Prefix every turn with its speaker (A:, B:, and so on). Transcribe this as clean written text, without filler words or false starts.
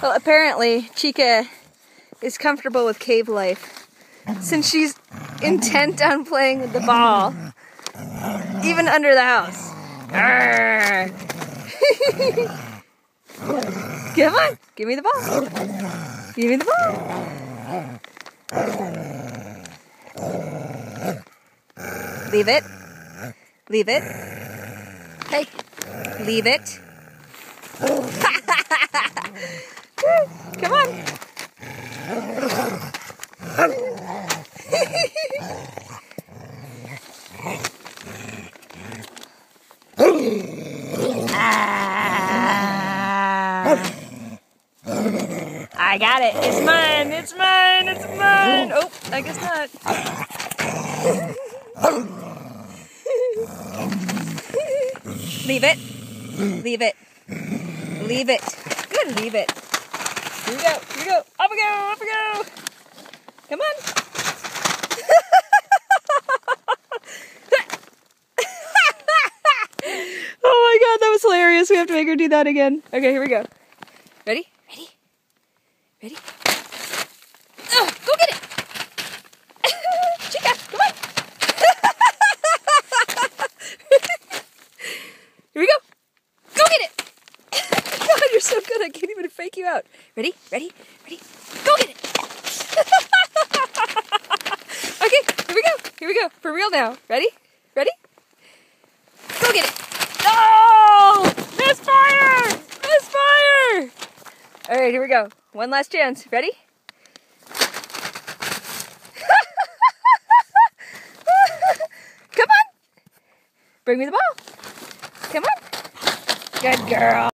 A: Well, apparently Chica is comfortable with cave life since she's intent on playing with the ball, even under the house. Come on, give me the ball. Give me the ball. Leave it. Leave it. Hey, leave it. Come on. I got it. It's mine. It's mine. It's mine. Oh, I guess not. Leave it. Leave it. Leave it. Good. Leave it. Here we go. Here we go. Up we go. Up we go. Come on. Oh my God, that was hilarious. We have to make her do that again. Okay, here we go. Ready? Ready? Ready? Oh, go get it! Chica, come on! Here we go! Go get it! God, you're so good. I can't even fake you out. Ready? Ready? Ready? Go get it! Okay, here we go. Here we go. For real now. Ready? Ready? Go get it! No! Misfire! Misfire! All right, here we go. One last chance. Ready? Come on. Bring me the ball. Come on. Good girl.